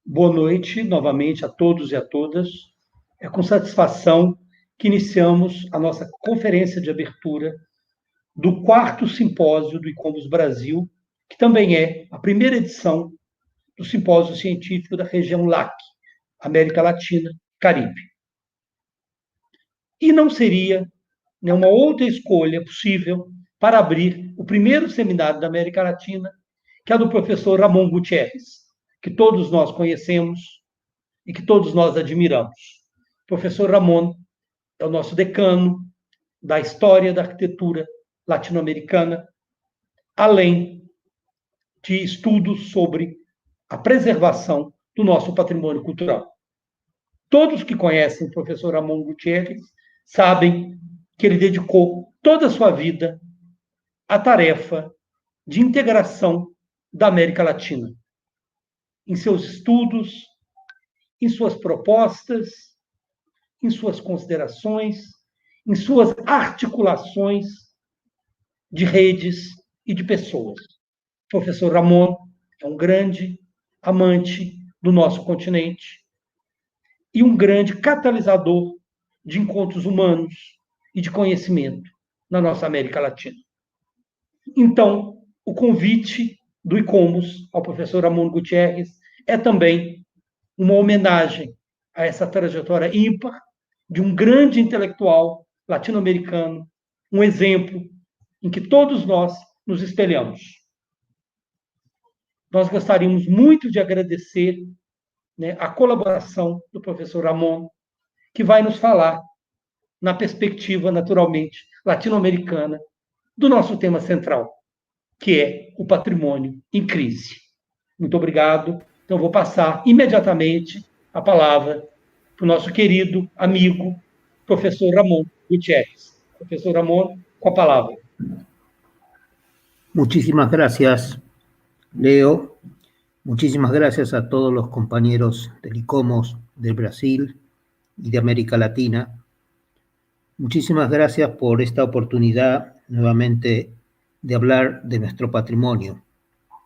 Boa noite, novamente, a todos e a todas. É com satisfação que iniciamos a nossa conferência de abertura do 4º Simpósio do ICOMOS Brasil, que também é a primeira edição do Simpósio Científico da região LAC, América Latina e Caribe. E não seria uma outra escolha possível para abrir o primeiro seminário da América Latina, que é do professor Ramon Gutierrez, que todos nós conhecemos e que todos nós admiramos. O professor Ramon é o nosso decano da história da arquitetura latino-americana, além de estudos sobre a preservação do nosso patrimônio cultural. Todos que conhecem o professor Ramon Gutierrez sabem que ele dedicou toda a sua vida à tarefa de integração da América Latina. Em seus estudos, em suas propostas, em suas considerações, em suas articulações de redes e de pessoas. O professor Ramon é um grande amante do nosso continente e um grande catalisador de encontros humanos e de conhecimento na nossa América Latina. Então, o convite do ICOMOS ao professor Ramon Gutierrez é também uma homenagem a essa trajetória ímpar de um grande intelectual latino-americano, um exemplo em que todos nós nos espelhamos. Nós gostaríamos muito de agradecer a colaboração do professor Ramon, que vai nos falar na perspectiva, naturalmente, latino-americana, do nosso tema central, que é o patrimônio em crise. Muito obrigado. Então, vou passar imediatamente a palavra para o nosso querido amigo, professor Ramon Gutierrez. Professor Ramon, con la palabra. Muchísimas gracias, Leo. Muchísimas gracias a todos los compañeros del ICOMOS de Brasil y de América Latina. Muchísimas gracias por esta oportunidad nuevamente de hablar de nuestro patrimonio,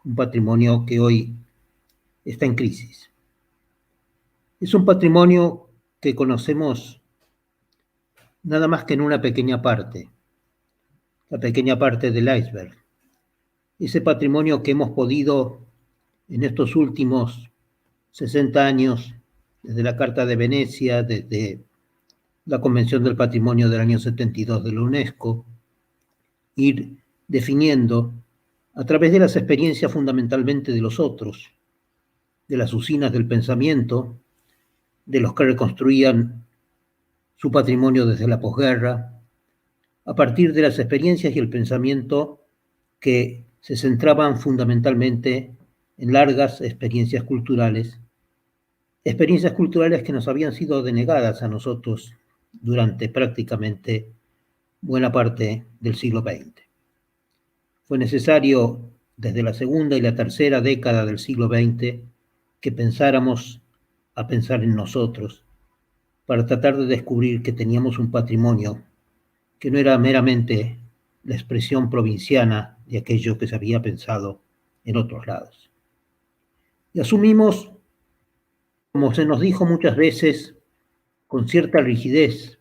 un patrimonio que hoy está en crisis. Es un patrimonio que conocemos nada más que en una pequeña parte, la pequeña parte del iceberg. Ese patrimonio que hemos podido en estos últimos 60 años, desde la Carta de Venecia, desde la Convención del Patrimonio del año 72 de la UNESCO, ir definiendo a través de las experiencias fundamentalmente de los otros, de las usinas del pensamiento, de los que reconstruían su patrimonio desde la posguerra, a partir de las experiencias y el pensamiento que se centraban fundamentalmente en largas experiencias culturales que nos habían sido denegadas a nosotros durante prácticamente buena parte del siglo XX. Fue necesario, desde la segunda y la tercera década del siglo XX, que pensáramos a pensar en nosotros, para tratar de descubrir que teníamos un patrimonio que no era meramente la expresión provinciana de aquello que se había pensado en otros lados. Y asumimos, como se nos dijo muchas veces, con cierta rigidez,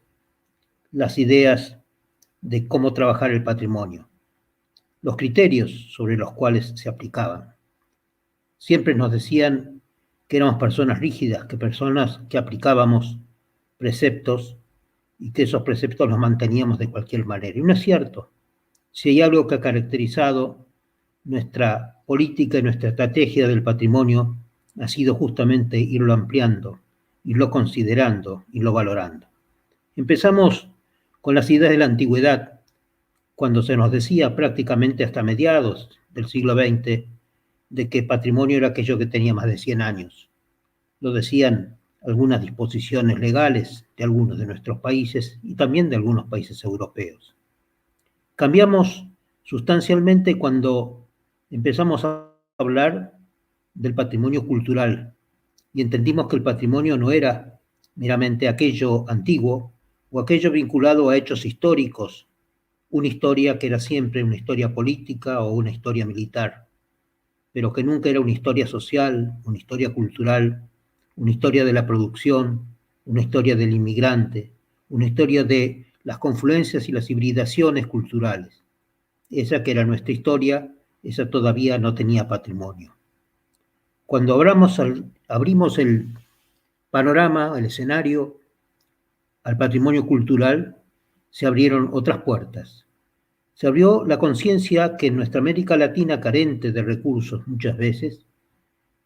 las ideas de cómo trabajar el patrimonio, los criterios sobre los cuales se aplicaban. Siempre nos decían que éramos personas rígidas, que personas que aplicábamos preceptos y que esos preceptos los manteníamos de cualquier manera. Y no es cierto. Si hay algo que ha caracterizado nuestra política y nuestra estrategia del patrimonio, ha sido justamente irlo ampliando, irlo considerando, irlo valorando. Empezamos con las ideas de la antigüedad, cuando se nos decía prácticamente hasta mediados del siglo XX de que patrimonio era aquello que tenía más de 100 años. Lo decían algunas disposiciones legales de algunos de nuestros países y también de algunos países europeos. Cambiamos sustancialmente cuando empezamos a hablar del patrimonio cultural y entendimos que el patrimonio no era meramente aquello antiguo o aquello vinculado a hechos históricos, una historia que era siempre una historia política o una historia militar. pero que nunca era una historia social, una historia cultural, una historia de la producción, una historia del inmigrante, una historia de las confluencias y las hibridaciones culturales. Esa que era nuestra historia, esa todavía no tenía patrimonio. Cuando abrimos el panorama, el escenario al patrimonio cultural, se abrieron otras puertas. Se abrió la conciencia que en nuestra América Latina, carente de recursos muchas veces,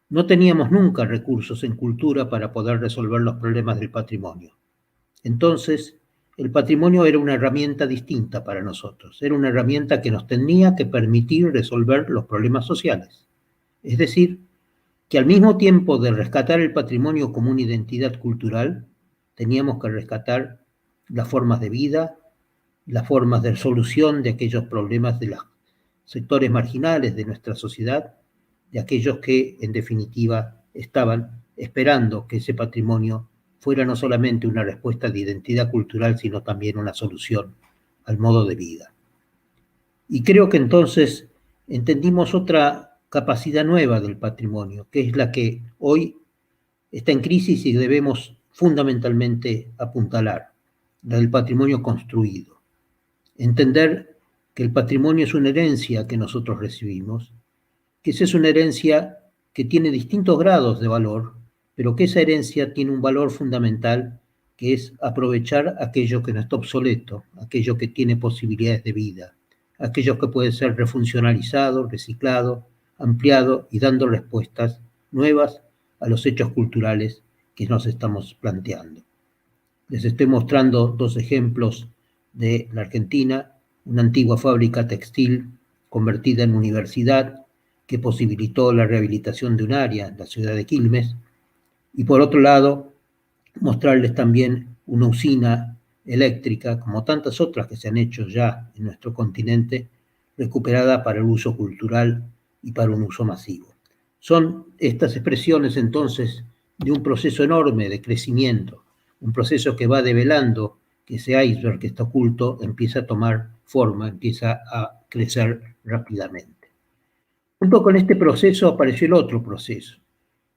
no teníamos nunca recursos en cultura para poder resolver los problemas del patrimonio. Entonces, el patrimonio era una herramienta distinta para nosotros, era una herramienta que nos tenía que permitir resolver los problemas sociales. Es decir, que al mismo tiempo de rescatar el patrimonio como una identidad cultural, teníamos que rescatar las formas de vida, las formas de solución de aquellos problemas de los sectores marginales de nuestra sociedad, de aquellos que, en definitiva, estaban esperando que ese patrimonio fuera no solamente una respuesta de identidad cultural, sino también una solución al modo de vida. Y creo que entonces entendimos otra capacidad nueva del patrimonio, que es la que hoy está en crisis y debemos fundamentalmente apuntalar, la del patrimonio construido. Entender que el patrimonio es una herencia que nosotros recibimos, que esa es una herencia que tiene distintos grados de valor, pero que esa herencia tiene un valor fundamental, que es aprovechar aquello que no está obsoleto, aquello que tiene posibilidades de vida, aquello que puede ser refuncionalizado, reciclado, ampliado y dando respuestas nuevas a los hechos culturales que nos estamos planteando. Les estoy mostrando dos ejemplos de la Argentina, una antigua fábrica textil convertida en universidad que posibilitó la rehabilitación de un área, la ciudad de Quilmes, y por otro lado, mostrarles también una usina eléctrica, como tantas otras que se han hecho ya en nuestro continente, recuperada para el uso cultural y para un uso masivo. Son estas expresiones entonces de un proceso enorme de crecimiento, un proceso que va develando que ese iceberg que está oculto empieza a tomar forma, empieza a crecer rápidamente. Junto con este proceso apareció el otro proceso,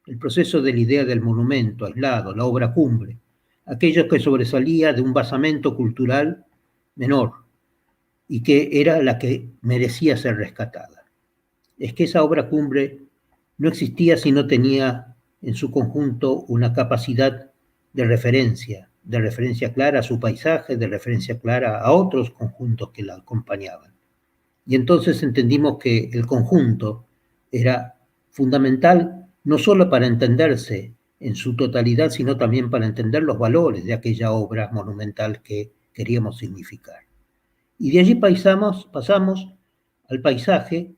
el proceso de la idea del monumento aislado, la obra cumbre, aquello que sobresalía de un basamento cultural menor y que era la que merecía ser rescatada. Es que esa obra cumbre no existía si no tenía en su conjunto una capacidad de referencia clara a su paisaje, de referencia clara a otros conjuntos que la acompañaban. Y entonces entendimos que el conjunto era fundamental no solo para entenderse en su totalidad, sino también para entender los valores de aquella obra monumental que queríamos significar. Y de allí pasamos al paisaje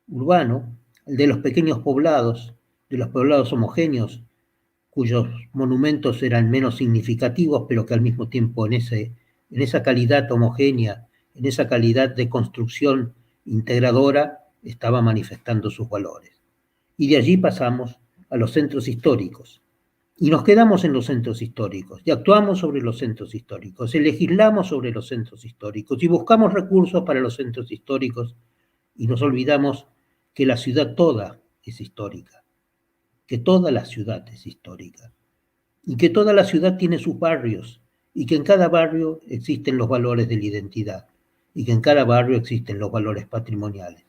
urbano, el de los pequeños poblados, de los poblados homogéneos, cuyos monumentos eran menos significativos, pero que al mismo tiempo en esa calidad homogénea, en esa calidad de construcción integradora, estaba manifestando sus valores. Y de allí pasamos a los centros históricos. Y nos quedamos en los centros históricos, y actuamos sobre los centros históricos, y legislamos sobre los centros históricos, y buscamos recursos para los centros históricos, y nos olvidamos que la ciudad toda es histórica, que toda la ciudad es histórica, y que toda la ciudad tiene sus barrios, y que en cada barrio existen los valores de la identidad, y que en cada barrio existen los valores patrimoniales.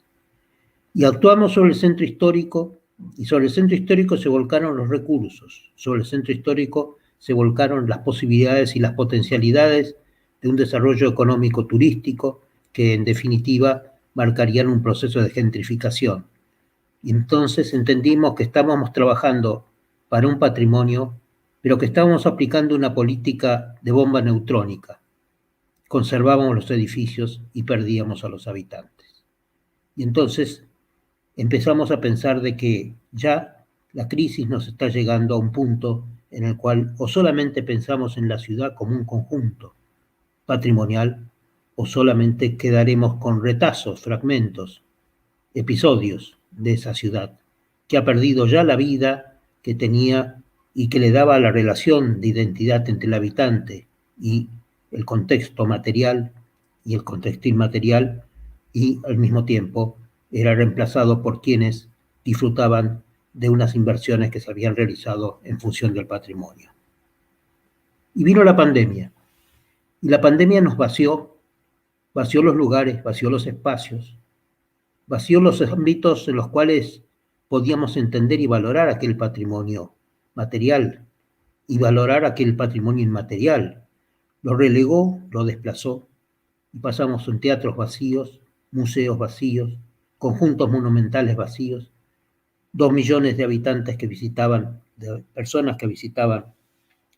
Y actuamos sobre el centro histórico, y sobre el centro histórico se volcaron los recursos, sobre el centro histórico se volcaron las posibilidades y las potencialidades de un desarrollo económico turístico que en definitiva marcarían un proceso de gentrificación. Y entonces entendimos que estábamos trabajando para un patrimonio, pero que estábamos aplicando una política de bomba neutrónica. Conservábamos los edificios y perdíamos a los habitantes. Y entonces empezamos a pensar de que ya la crisis nos está llegando a un punto en el cual o solamente pensamos en la ciudad como un conjunto patrimonial, o solamente quedaremos con retazos, fragmentos, episodios de esa ciudad, que ha perdido ya la vida que tenía y que le daba la relación de identidad entre el habitante y el contexto material y el contexto inmaterial, y al mismo tiempo era reemplazado por quienes disfrutaban de unas inversiones que se habían realizado en función del patrimonio. Y vino la pandemia, y la pandemia nos vació los lugares, vació los espacios, vació los ámbitos en los cuales podíamos entender y valorar aquel patrimonio material y valorar aquel patrimonio inmaterial. Lo relegó, lo desplazó, y pasamos en teatros vacíos, museos vacíos, conjuntos monumentales vacíos, 2 millones de habitantes que visitaban, de personas que visitaban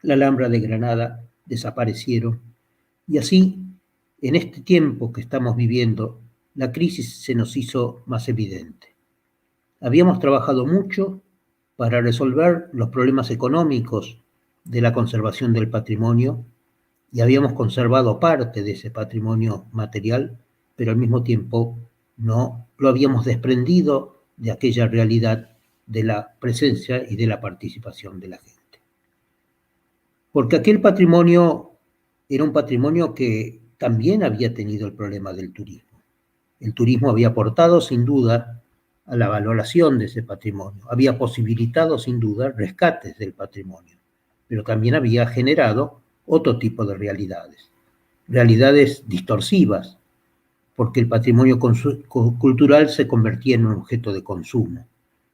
la Alhambra de Granada, desaparecieron. Y así, en este tiempo que estamos viviendo, la crisis se nos hizo más evidente. Habíamos trabajado mucho para resolver los problemas económicos de la conservación del patrimonio y habíamos conservado parte de ese patrimonio material, pero al mismo tiempo no lo habíamos desprendido de aquella realidad de la presencia y de la participación de la gente. Porque aquel patrimonio era un patrimonio que también había tenido el problema del turismo. El turismo había aportado sin duda a la valoración de ese patrimonio, había posibilitado sin duda rescates del patrimonio, pero también había generado otro tipo de realidades distorsivas, porque el patrimonio cultural se convertía en un objeto de consumo,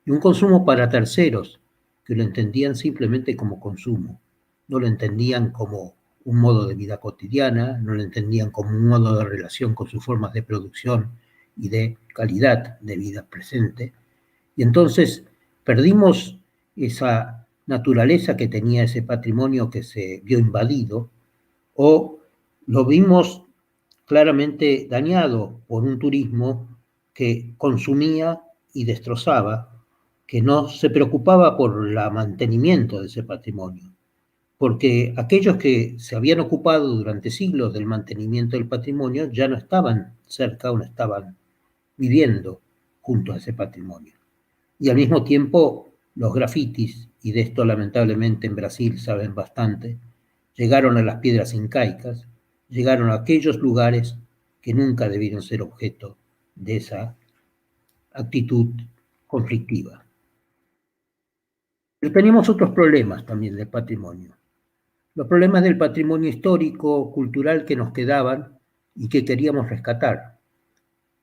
y un consumo para terceros, que lo entendían simplemente como consumo, no lo entendían como un modo de vida cotidiana, no lo entendían como un modo de relación con sus formas de producción y de calidad de vida presente, y entonces perdimos esa naturaleza que tenía ese patrimonio que se vio invadido, o lo vimos claramente dañado por un turismo que consumía y destrozaba, que no se preocupaba por el mantenimiento de ese patrimonio, porque aquellos que se habían ocupado durante siglos del mantenimiento del patrimonio ya no estaban cerca o no estaban viviendo junto a ese patrimonio. Y al mismo tiempo, los grafitis, y de esto lamentablemente en Brasil saben bastante, llegaron a las piedras incaicas, llegaron a aquellos lugares que nunca debieron ser objeto de esa actitud conflictiva. Pero tenemos otros problemas también del patrimonio. Los problemas del patrimonio histórico, cultural que nos quedaban y que queríamos rescatar.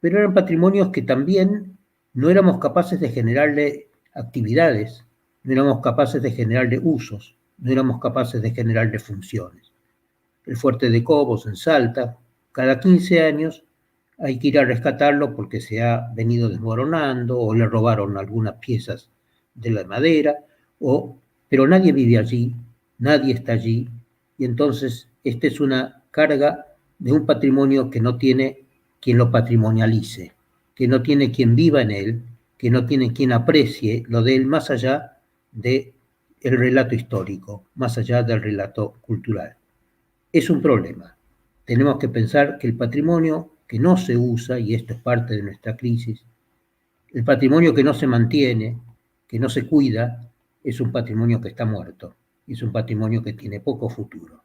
Pero eran patrimonios que también no éramos capaces de generarle actividades, no éramos capaces de generarle usos, no éramos capaces de generarle funciones. El fuerte de Cobos en Salta, cada 15 años hay que ir a rescatarlo porque se ha venido desmoronando o le robaron algunas piezas de la madera, pero nadie vive allí, nadie está allí, y entonces esta es una carga de un patrimonio que no tiene quien lo patrimonialice, que no tiene quien viva en él, que no tiene quien aprecie lo de él más allá del relato histórico, más allá del relato cultural. Es un problema. Tenemos que pensar que el patrimonio que no se usa, y esto es parte de nuestra crisis, el patrimonio que no se mantiene, que no se cuida, es un patrimonio que está muerto, es un patrimonio que tiene poco futuro.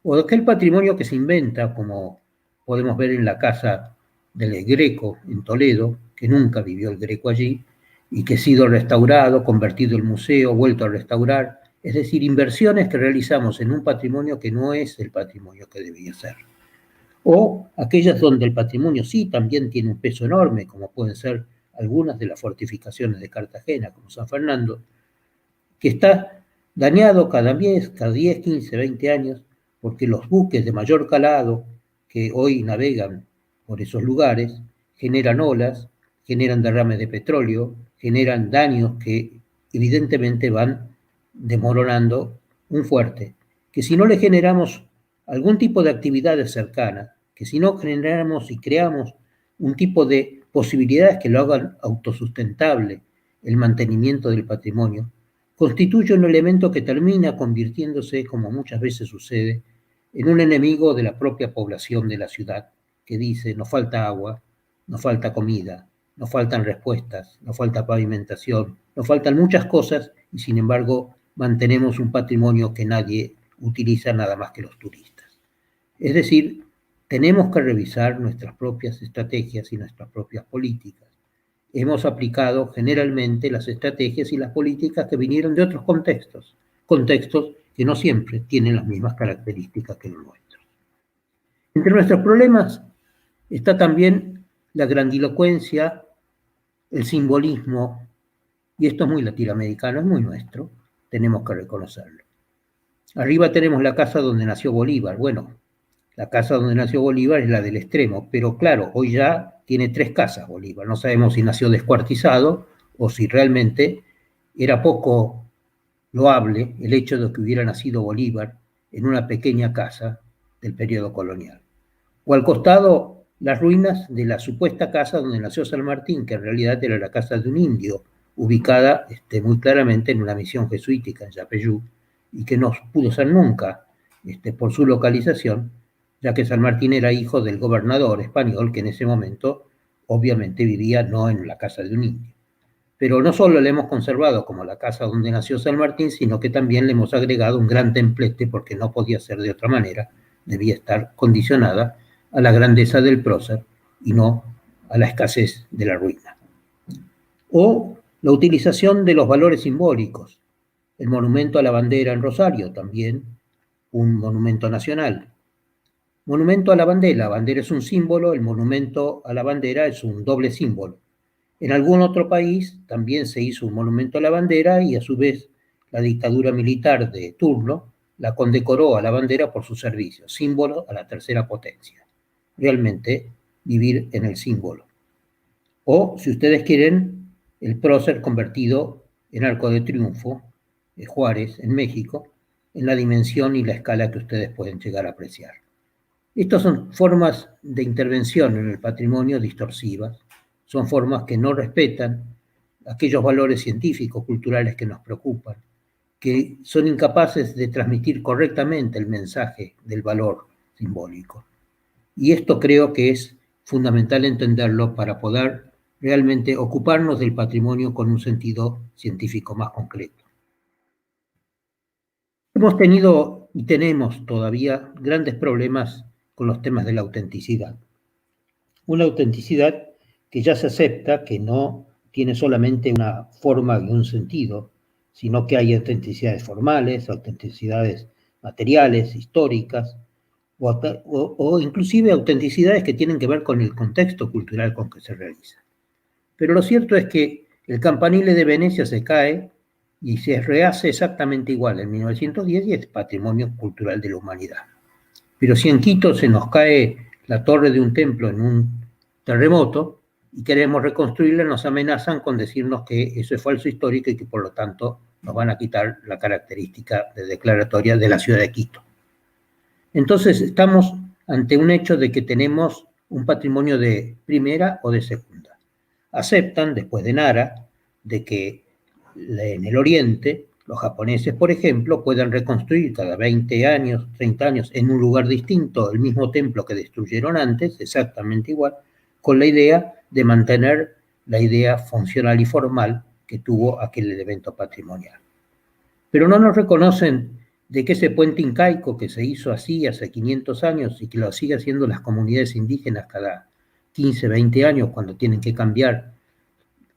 O aquel patrimonio que se inventa, como podemos ver en la casa del Greco en Toledo, que nunca vivió el Greco allí, y que ha sido restaurado, convertido en museo, vuelto a restaurar, es decir, inversiones que realizamos en un patrimonio que no es el patrimonio que debía ser. O aquellas donde el patrimonio sí también tiene un peso enorme, como pueden ser algunas de las fortificaciones de Cartagena, como San Fernando, que está dañado cada 10, 15, 20 años, porque los buques de mayor calado que hoy navegan por esos lugares generan olas, generan derrames de petróleo, generan daños que evidentemente van desmoronando un fuerte, que si no le generamos algún tipo de actividades cercanas, que si no generamos y creamos un tipo de posibilidades que lo hagan autosustentable el mantenimiento del patrimonio, constituye un elemento que termina convirtiéndose, como muchas veces sucede, en un enemigo de la propia población de la ciudad, que dice, nos falta agua, nos falta comida, nos faltan respuestas, nos falta pavimentación, nos faltan muchas cosas y sin embargo mantenemos un patrimonio que nadie utiliza nada más que los turistas. Es decir, tenemos que revisar nuestras propias estrategias y nuestras propias políticas. hemos aplicado generalmente las estrategias y las políticas que vinieron de otros contextos, contextos que no siempre tienen las mismas características que los nuestros. Entre nuestros problemas está también la grandilocuencia, el simbolismo, y esto es muy latinoamericano, es muy nuestro, tenemos que reconocerlo. Arriba tenemos la casa donde nació Bolívar. Bueno, la casa donde nació Bolívar es la del extremo, pero claro, hoy ya tiene 3 casas Bolívar. No sabemos si nació descuartizado o si realmente era poco loable el hecho de que hubiera nacido Bolívar en una pequeña casa del periodo colonial. O al costado, las ruinas de la supuesta casa donde nació San Martín, que en realidad era la casa de un indio, ubicada muy claramente en una misión jesuítica en Yapeyú, y que no pudo ser nunca, por su localización, ya que San Martín era hijo del gobernador español, que en ese momento obviamente vivía no en la casa de un indio. Pero no solo la hemos conservado como la casa donde nació San Martín, sino que también le hemos agregado un gran templete, porque no podía ser de otra manera, debía estar condicionada a la grandeza del prócer y no a la escasez de la ruina. O la utilización de los valores simbólicos. El monumento a la bandera en Rosario, también un monumento nacional. Monumento a la bandera es un símbolo, el monumento a la bandera es un doble símbolo. En algún otro país también se hizo un monumento a la bandera y a su vez la dictadura militar de turno la condecoró a la bandera por su servicio, símbolo a la tercera potencia. Realmente vivir en el símbolo. O, si ustedes quieren, el prócer convertido en Arco de Triunfo, de Juárez, en México, en la dimensión y la escala que ustedes pueden llegar a apreciar. Estas son formas de intervención en el patrimonio distorsivas, son formas que no respetan aquellos valores científicos, culturales que nos preocupan, que son incapaces de transmitir correctamente el mensaje del valor simbólico. Y esto creo que es fundamental entenderlo para poder realmente ocuparnos del patrimonio con un sentido científico más concreto. Hemos tenido y tenemos todavía grandes problemas con los temas de la autenticidad. Una autenticidad que ya se acepta, que no tiene solamente una forma y un sentido, sino que hay autenticidades formales, autenticidades materiales, históricas, o inclusive autenticidades que tienen que ver con el contexto cultural con que se realiza. Pero lo cierto es que el campanile de Venecia se cae y se rehace exactamente igual en 1910 y es patrimonio cultural de la humanidad. Pero si en Quito se nos cae la torre de un templo en un terremoto y queremos reconstruirla, nos amenazan con decirnos que eso es falso histórico y que por lo tanto nos van a quitar la característica de declaratoria de la ciudad de Quito. Entonces estamos ante un hecho de que tenemos un patrimonio de primera o de segunda. Aceptan, después de Nara, de que en el Oriente los japoneses, por ejemplo, puedan reconstruir cada 20 años, 30 años, en un lugar distinto el mismo templo que destruyeron antes, exactamente igual, con la idea de mantener la idea funcional y formal que tuvo aquel elemento patrimonial. Pero no nos reconocen de que ese puente incaico que se hizo así hace 500 años y que lo sigue haciendo las comunidades indígenas cada 15, 20 años cuando tienen que cambiar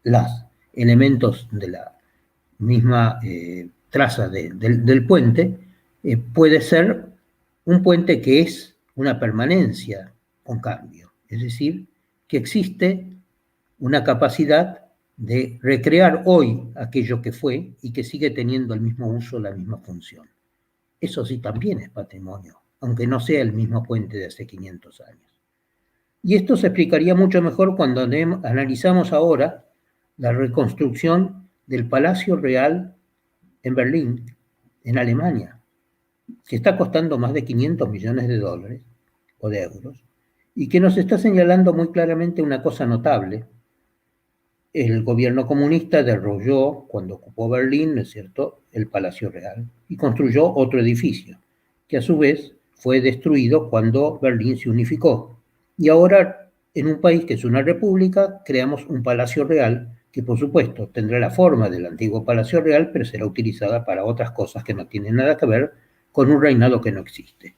los elementos de la misma traza del puente, puede ser un puente que es una permanencia con cambio, es decir, que existe una capacidad de recrear hoy aquello que fue y que sigue teniendo el mismo uso, la misma función. Eso sí también es patrimonio, aunque no sea el mismo puente de hace 500 años. Y esto se explicaría mucho mejor cuando analizamos ahora la reconstrucción del Palacio Real en Berlín, en Alemania, que está costando más de 500 millones de dólares o de euros, y que nos está señalando muy claramente una cosa notable. El gobierno comunista derrolló, cuando ocupó Berlín, ¿no es cierto?, el Palacio Real, y construyó otro edificio, que a su vez fue destruido cuando Berlín se unificó. Y ahora, en un país que es una república, creamos un Palacio Real que por supuesto tendrá la forma del antiguo Palacio Real, pero será utilizada para otras cosas que no tienen nada que ver con un reinado que no existe.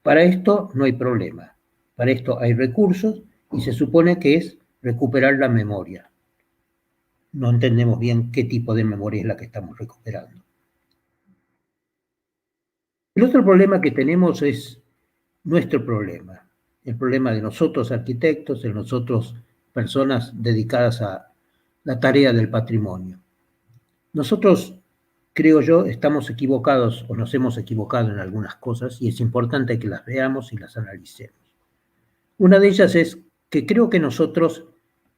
Para esto no hay problema, para esto hay recursos y se supone que es recuperar la memoria. no entendemos bien qué tipo de memoria es la que estamos recuperando. El otro problema que tenemos es nuestro problema, el problema de nosotros arquitectos, de nosotros personas dedicadas a la tarea del patrimonio. Nosotros, creo yo, estamos equivocados o nos hemos equivocado en algunas cosas y es importante que las veamos y las analicemos. Una de ellas es que creo que nosotros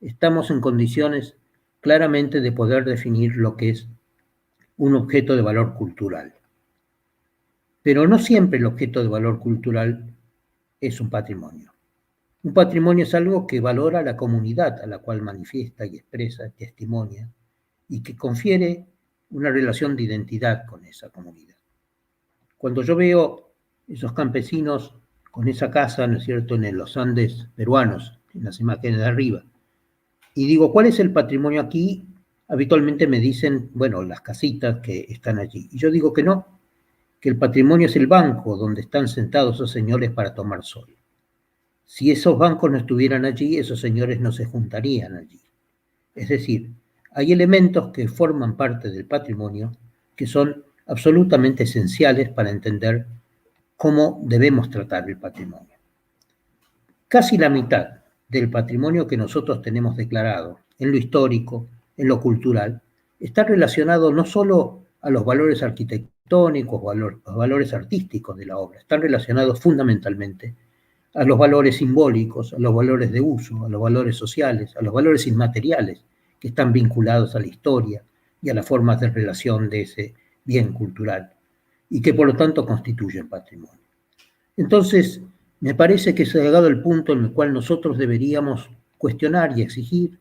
estamos en condiciones claramente de poder definir lo que es un objeto de valor cultural. Pero no siempre el objeto de valor cultural es un patrimonio. Un patrimonio es algo que valora a la comunidad a la cual manifiesta y expresa, testimonia, y que confiere una relación de identidad con esa comunidad. Cuando yo veo esos campesinos con esa casa, ¿no es cierto?, en los Andes peruanos, en las imágenes de arriba, y digo, ¿cuál es el patrimonio aquí? Habitualmente me dicen, bueno, las casitas que están allí. Y yo digo que no, que el patrimonio es el banco donde están sentados esos señores para tomar sol. Si esos bancos no estuvieran allí, esos señores no se juntarían allí. Es decir, hay elementos que forman parte del patrimonio que son absolutamente esenciales para entender cómo debemos tratar el patrimonio. Casi la mitad del patrimonio que nosotros tenemos declarado en lo histórico, en lo cultural, está relacionado no solo a los valores arquitectónicos o a los valores artísticos de la obra, están relacionados fundamentalmente a los valores simbólicos, a los valores de uso, a los valores sociales, a los valores inmateriales que están vinculados a la historia y a las formas de relación de ese bien cultural y que por lo tanto constituyen patrimonio. Entonces, me parece que se ha llegado el punto en el cual nosotros deberíamos cuestionar y exigir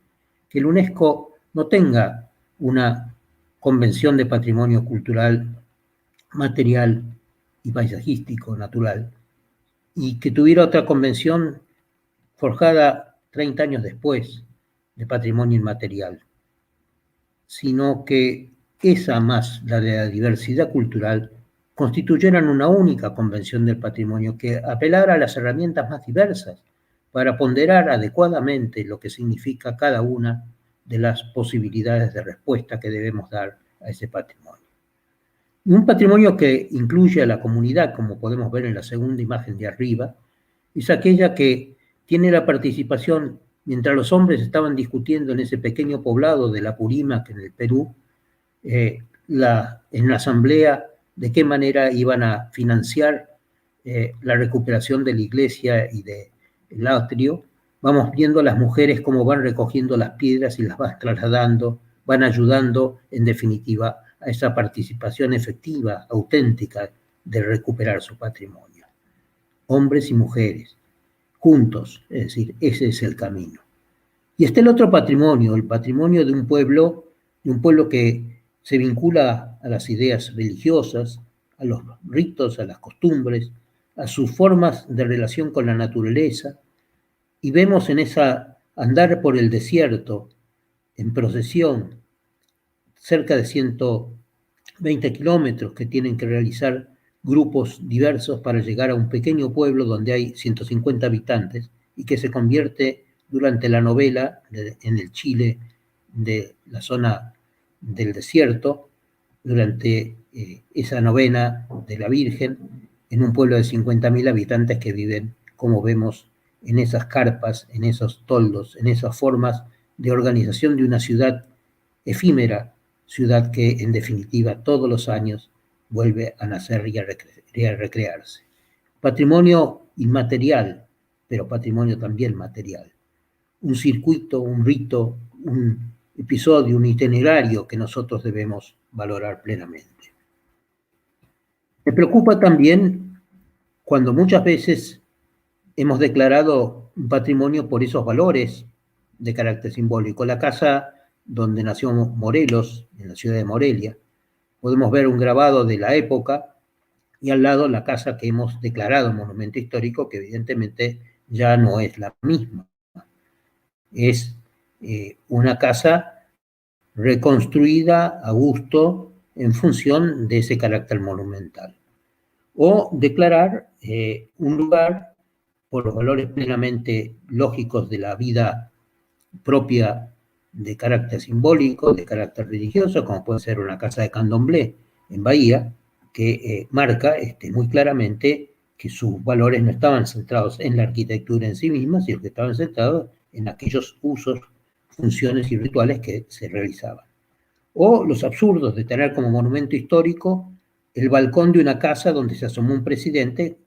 que el UNESCO no tenga una convención de patrimonio cultural, material y paisajístico natural, y que tuviera otra convención forjada 30 años después de patrimonio inmaterial, sino que esa más la de la diversidad cultural constituyeran una única convención del patrimonio que apelara a las herramientas más diversas para ponderar adecuadamente lo que significa cada una de las posibilidades de respuesta que debemos dar a ese patrimonio. Y un patrimonio que incluye a la comunidad, como podemos ver en la segunda imagen de arriba, es aquella que tiene la participación, mientras los hombres estaban discutiendo en ese pequeño poblado de la Purímac en el Perú, en la asamblea, de qué manera iban a financiar la recuperación de la iglesia y del atrio. Vamos viendo a las mujeres cómo van recogiendo las piedras y las van trasladando, van ayudando, en definitiva, a esa participación efectiva, auténtica, de recuperar su patrimonio. Hombres y mujeres, juntos, es decir, ese es el camino. Y está el otro patrimonio, el patrimonio de un pueblo que se vincula a las ideas religiosas, a los ritos, a las costumbres, a sus formas de relación con la naturaleza, y vemos en esa andar por el desierto, en procesión, cerca de 120 kilómetros que tienen que realizar grupos diversos para llegar a un pequeño pueblo donde hay 150 habitantes y que se convierte durante la novela en el Chile de la zona del desierto, durante esa novena de la Virgen, en un pueblo de 50.000 habitantes que viven, como vemos, en esas carpas, en esos toldos, en esas formas de organización de una ciudad efímera, ciudad que en definitiva todos los años vuelve a nacer y a recrearse. Patrimonio inmaterial, pero patrimonio también material. Un circuito, un rito, un episodio, un itinerario que nosotros debemos valorar plenamente. Me preocupa también cuando muchas veces hemos declarado un patrimonio por esos valores de carácter simbólico. La casa donde nació Morelos, en la ciudad de Morelia, podemos ver un grabado de la época y al lado la casa que hemos declarado monumento histórico, que evidentemente ya no es la misma. Es una casa reconstruida a gusto en función de ese carácter monumental. O declarar un lugar por los valores plenamente lógicos de la vida propia de carácter simbólico, de carácter religioso, como puede ser una casa de Candomblé en Bahía, que marca muy claramente que sus valores no estaban centrados en la arquitectura en sí misma, sino que estaban centrados en aquellos usos, funciones y rituales que se realizaban. O los absurdos de tener como monumento histórico el balcón de una casa donde se asomó un presidente,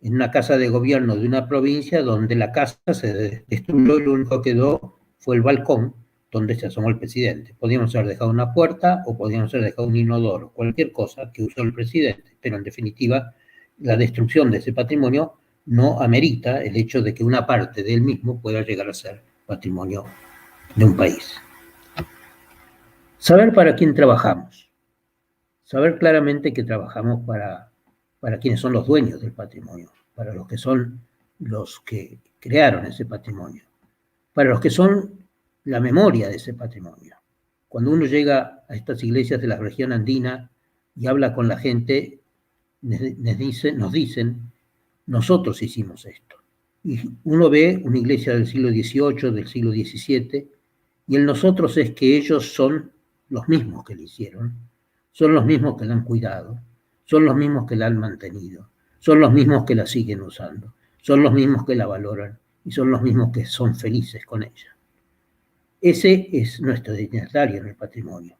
en una casa de gobierno de una provincia donde la casa se destruyó y lo único que quedó fue el balcón donde se asomó el presidente. Podíamos haber dejado una puerta o podíamos haber dejado un inodoro, cualquier cosa que usó el presidente, pero en definitiva la destrucción de ese patrimonio no amerita el hecho de que una parte de él mismo pueda llegar a ser patrimonio de un país. Saber para quién trabajamos. Saber claramente que trabajamos para quienes son los dueños del patrimonio, para los que son los que crearon ese patrimonio, para los que son la memoria de ese patrimonio. Cuando uno llega a estas iglesias de la región andina y habla con la gente, nos dicen, nosotros hicimos esto. Y uno ve una iglesia del siglo XVIII, del siglo XVII, y el nosotros es que ellos son los mismos que lo hicieron, son los mismos que la han cuidado, son los mismos que la han mantenido, son los mismos que la siguen usando, son los mismos que la valoran y son los mismos que son felices con ella. Ese es nuestro destinatario en el patrimonio.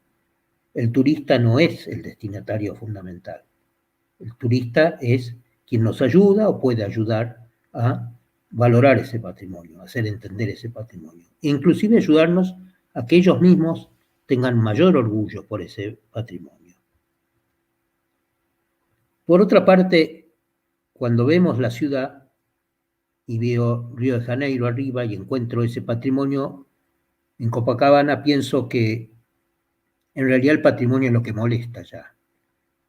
El turista no es el destinatario fundamental. El turista es quien nos ayuda o puede ayudar a valorar ese patrimonio, a hacer entender ese patrimonio. E inclusive ayudarnos a que ellos mismos tengan mayor orgullo por ese patrimonio. Por otra parte, cuando vemos la ciudad y veo Río de Janeiro arriba y encuentro ese patrimonio en Copacabana, pienso que en realidad el patrimonio es lo que molesta ya.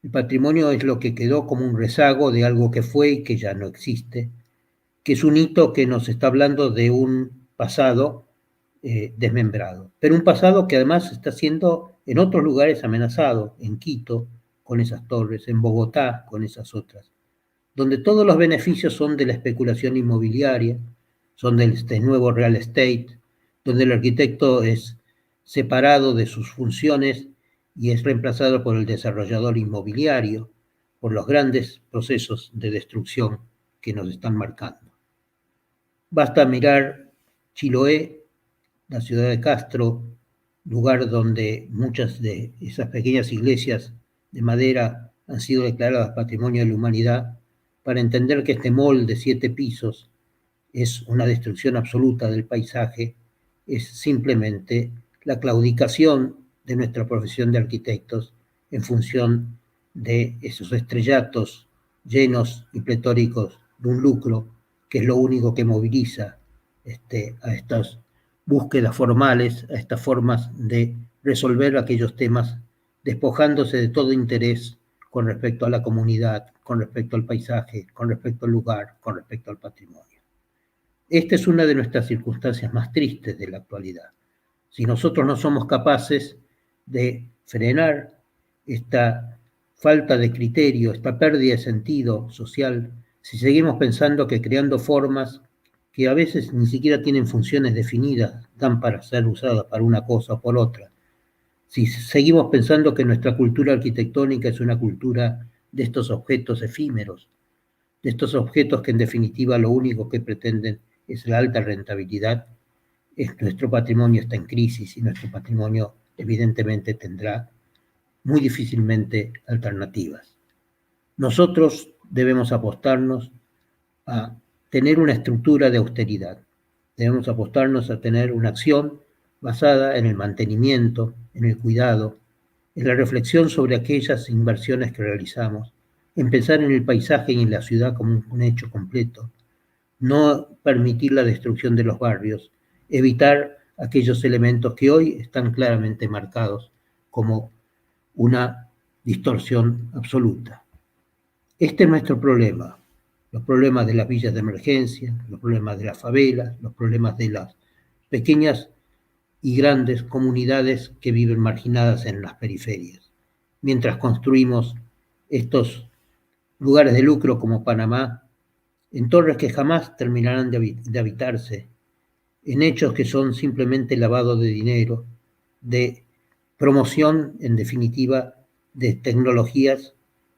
El patrimonio es lo que quedó como un rezago de algo que fue y que ya no existe, que es un hito que nos está hablando de un pasado desmembrado, pero un pasado que además está siendo en otros lugares amenazado, en Quito, con esas torres, en Bogotá, con esas otras, donde todos los beneficios son de la especulación inmobiliaria, son de este nuevo real estate, donde el arquitecto es separado de sus funciones y es reemplazado por el desarrollador inmobiliario, por los grandes procesos de destrucción que nos están marcando. Basta mirar Chiloé, la ciudad de Castro, lugar donde muchas de esas pequeñas iglesias de madera han sido declaradas Patrimonio de la Humanidad, para entender que este mall de 7 pisos es una destrucción absoluta del paisaje, es simplemente la claudicación de nuestra profesión de arquitectos en función de esos estrellatos llenos y pletóricos de un lucro, que es lo único que moviliza a estas búsquedas formales, a estas formas de resolver aquellos temas, despojándose de todo interés con respecto a la comunidad, con respecto al paisaje, con respecto al lugar, con respecto al patrimonio. Esta es una de nuestras circunstancias más tristes de la actualidad. Si nosotros no somos capaces de frenar esta falta de criterio, esta pérdida de sentido social, si seguimos pensando que creando formas que a veces ni siquiera tienen funciones definidas, dan para ser usadas para una cosa o por otra, si seguimos pensando que nuestra cultura arquitectónica es una cultura de estos objetos efímeros, de estos objetos que en definitiva lo único que pretenden es la alta rentabilidad, nuestro patrimonio está en crisis y nuestro patrimonio evidentemente tendrá muy difícilmente alternativas. Nosotros debemos apostarnos a tener una estructura de austeridad, debemos apostarnos a tener una acción basada en el mantenimiento, en el cuidado, en la reflexión sobre aquellas inversiones que realizamos, en pensar en el paisaje y en la ciudad como un hecho completo, no permitir la destrucción de los barrios, evitar aquellos elementos que hoy están claramente marcados como una distorsión absoluta. Este es nuestro problema, los problemas de las villas de emergencia, los problemas de las favelas, los problemas de las pequeñas y grandes comunidades que viven marginadas en las periferias. Mientras construimos estos lugares de lucro como Panamá, en torres que jamás terminarán de habitarse, en hechos que son simplemente lavado de dinero, de promoción, en definitiva, de tecnologías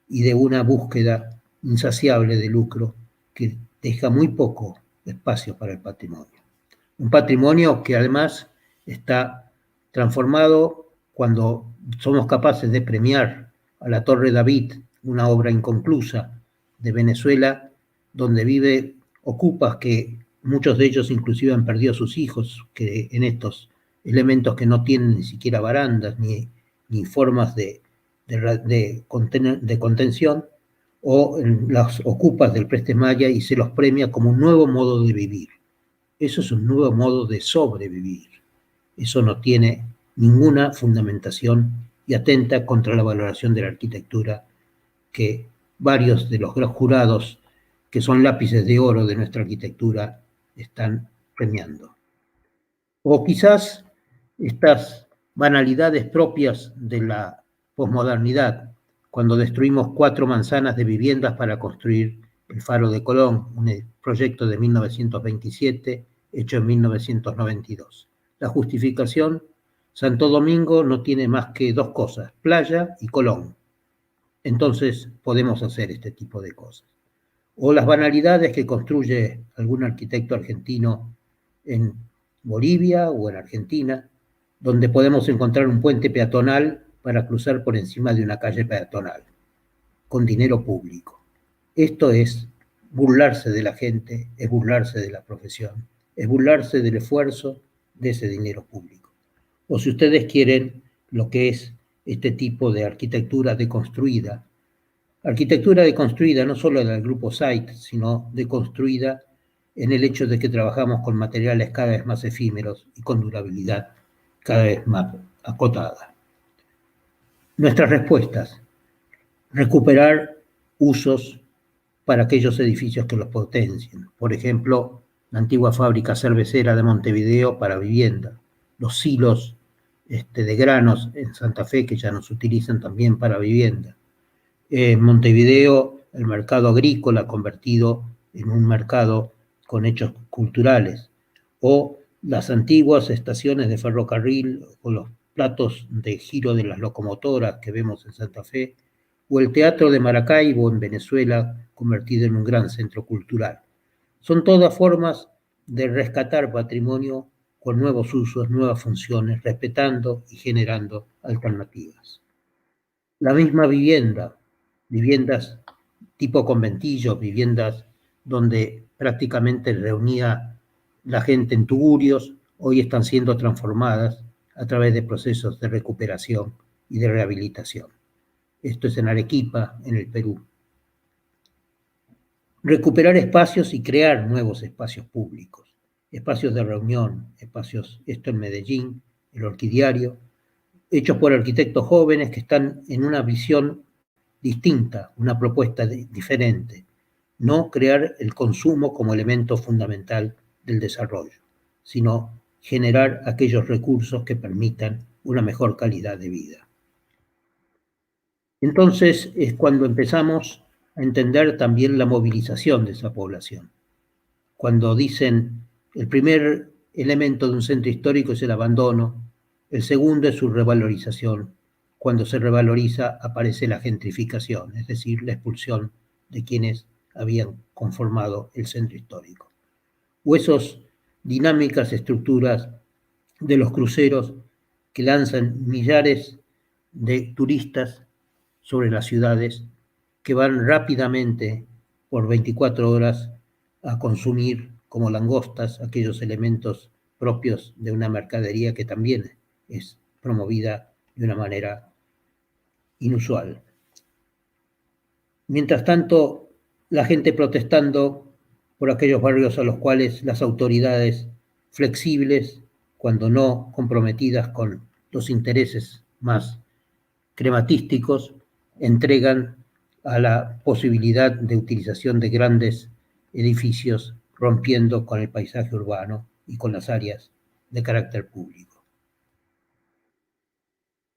y de una búsqueda insaciable de lucro que deja muy poco espacio para el patrimonio. Un patrimonio que además está transformado cuando somos capaces de premiar a la Torre David, una obra inconclusa de Venezuela, donde vive ocupas que muchos de ellos inclusive han perdido a sus hijos, que en estos elementos que no tienen ni siquiera barandas ni formas de contención, o en las ocupas del Prestes Maya, y se los premia como un nuevo modo de vivir. Eso es un nuevo modo de sobrevivir. Eso no tiene ninguna fundamentación y atenta contra la valoración de la arquitectura que varios de los jurados, que son lápices de oro de nuestra arquitectura, están premiando. O quizás estas banalidades propias de la posmodernidad, cuando destruimos 4 manzanas de viviendas para construir el Faro de Colón, un proyecto de 1927 hecho en 1992. La justificación: Santo Domingo no tiene más que 2 cosas, playa y Colón. Entonces podemos hacer este tipo de cosas. O las banalidades que construye algún arquitecto argentino en Bolivia o en Argentina, donde podemos encontrar un puente peatonal para cruzar por encima de una calle peatonal, con dinero público. Esto es burlarse de la gente, es burlarse de la profesión, es burlarse del esfuerzo de ese dinero público. O si ustedes quieren, lo que es este tipo de arquitectura deconstruida. Arquitectura deconstruida no solo del grupo Site, sino deconstruida en el hecho de que trabajamos con materiales cada vez más efímeros y con durabilidad cada vez más acotada. Nuestras respuestas: recuperar usos para aquellos edificios que los potencien. Por ejemplo, la antigua fábrica cervecera de Montevideo para vivienda, los silos de granos en Santa Fe que ya no se utilizan también para vivienda. En Montevideo, el mercado agrícola convertido en un mercado con hechos culturales, o las antiguas estaciones de ferrocarril o los platos de giro de las locomotoras que vemos en Santa Fe, o el Teatro de Maracaibo en Venezuela, convertido en un gran centro cultural. Son todas formas de rescatar patrimonio con nuevos usos, nuevas funciones, respetando y generando alternativas. La misma vivienda, viviendas tipo conventillos, viviendas donde prácticamente reunía la gente en tugurios, hoy están siendo transformadas a través de procesos de recuperación y de rehabilitación. Esto es en Arequipa, en el Perú. Recuperar espacios y crear nuevos espacios públicos, espacios de reunión, espacios, esto en Medellín, el Orquidiario, hechos por arquitectos jóvenes que están en una visión distinta, una propuesta diferente. No crear el consumo como elemento fundamental del desarrollo, sino generar aquellos recursos que permitan una mejor calidad de vida. Entonces es cuando empezamos a entender también la movilización de esa población. Cuando dicen el primer elemento de un centro histórico es el abandono, el segundo es su revalorización. Cuando se revaloriza aparece la gentrificación, es decir, la expulsión de quienes habían conformado el centro histórico. O esas dinámicas estructuras de los cruceros que lanzan millares de turistas sobre las ciudades, que van rápidamente por 24 horas a consumir como langostas aquellos elementos propios de una mercadería que también es promovida de una manera inusual. Mientras tanto, la gente protestando por aquellos barrios a los cuales las autoridades flexibles, cuando no comprometidas con los intereses más crematísticos, entregan a la posibilidad de utilización de grandes edificios, rompiendo con el paisaje urbano y con las áreas de carácter público.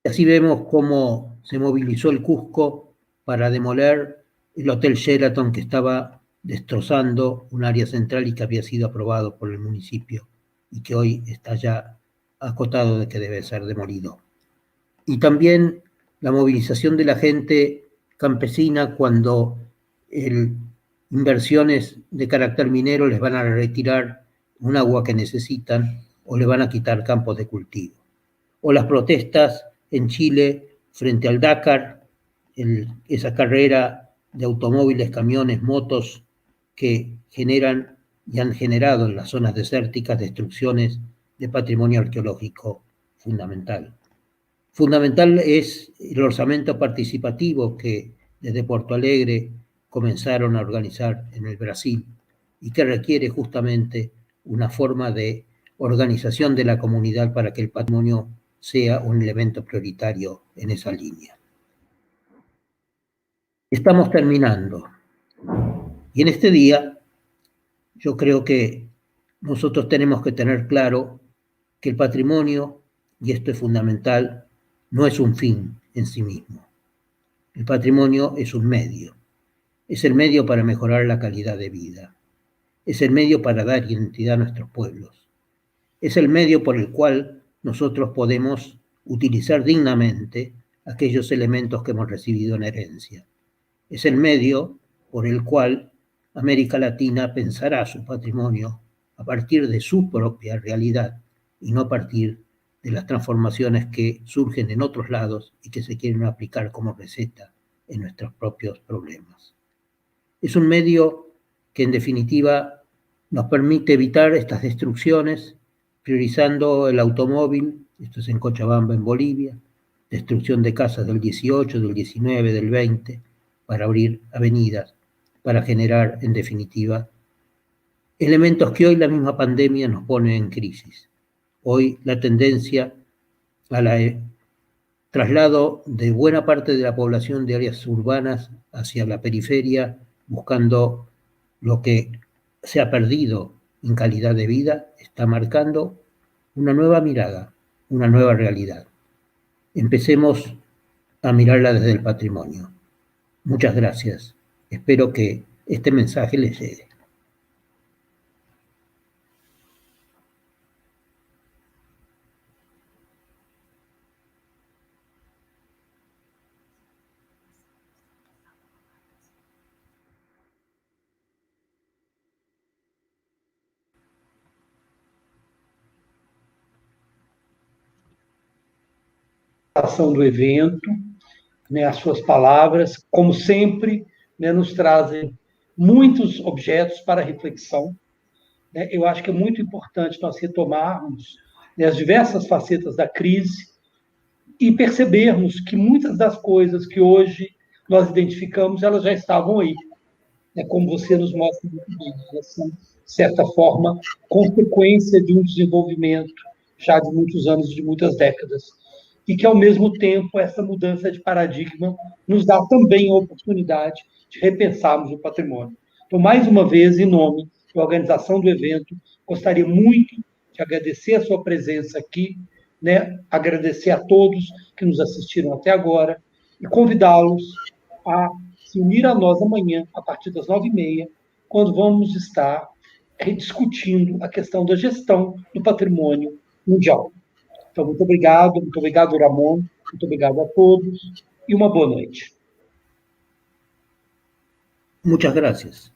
Y así vemos cómo se movilizó el Cusco para demoler el Hotel Sheraton, que estaba destrozando un área central y que había sido aprobado por el municipio y que hoy está ya acotado de que debe ser demolido. Y también la movilización de la gente campesina cuando inversiones de carácter minero les van a retirar un agua que necesitan o le van a quitar campos de cultivo. O las protestas en Chile frente al Dakar, esa carrera de automóviles, camiones, motos que generan y han generado en las zonas desérticas destrucciones de patrimonio arqueológico fundamental. Fundamental es el orzamento participativo que desde Porto Alegre comenzaron a organizar en el Brasil y que requiere justamente una forma de organización de la comunidad para que el patrimonio sea un elemento prioritario en esa línea. Estamos terminando. Y en este día yo creo que nosotros tenemos que tener claro que el patrimonio, y esto es fundamental, no es un fin en sí mismo. El patrimonio es un medio. Es el medio para mejorar la calidad de vida. Es el medio para dar identidad a nuestros pueblos. Es el medio por el cual nosotros podemos utilizar dignamente aquellos elementos que hemos recibido en herencia. Es el medio por el cual América Latina pensará su patrimonio a partir de su propia realidad y no a partir de las transformaciones que surgen en otros lados y que se quieren aplicar como receta en nuestros propios problemas. Es un medio que en definitiva nos permite evitar estas destrucciones, priorizando el automóvil, esto es en Cochabamba, en Bolivia, destrucción de casas del 18, del 19, del 20, para abrir avenidas, para generar, en definitiva, elementos que hoy la misma pandemia nos pone en crisis. Hoy la tendencia al traslado de buena parte de la población de áreas urbanas hacia la periferia, buscando lo que se ha perdido en calidad de vida, está marcando una nueva mirada, una nueva realidad. Empecemos a mirarla desde el patrimonio. Muchas gracias. Espero que este mensaje les llegue. Do evento, né, as suas palavras, como sempre, né, nos trazem muitos objetos para reflexão. Né? Eu acho que é muito importante nós retomarmos, né, as diversas facetas da crise e percebermos que muitas das coisas que hoje nós identificamos, elas já estavam aí. Né? Como você nos mostra muito bem, elas são, de certa forma, consequência de um desenvolvimento já de muitos anos, de muitas décadas. E que, ao mesmo tempo, essa mudança de paradigma nos dá também a oportunidade de repensarmos o patrimônio. Então, mais uma vez, em nome da organização do evento, gostaria muito de agradecer a sua presença aqui, né? Agradecer a todos que nos assistiram até agora e convidá-los a se unir a nós amanhã, a partir das 9h30, quando vamos estar rediscutindo a questão da gestão do patrimônio mundial. Então, muito obrigado, Ramon, muito obrigado a todos e uma boa noite. Muchas gracias.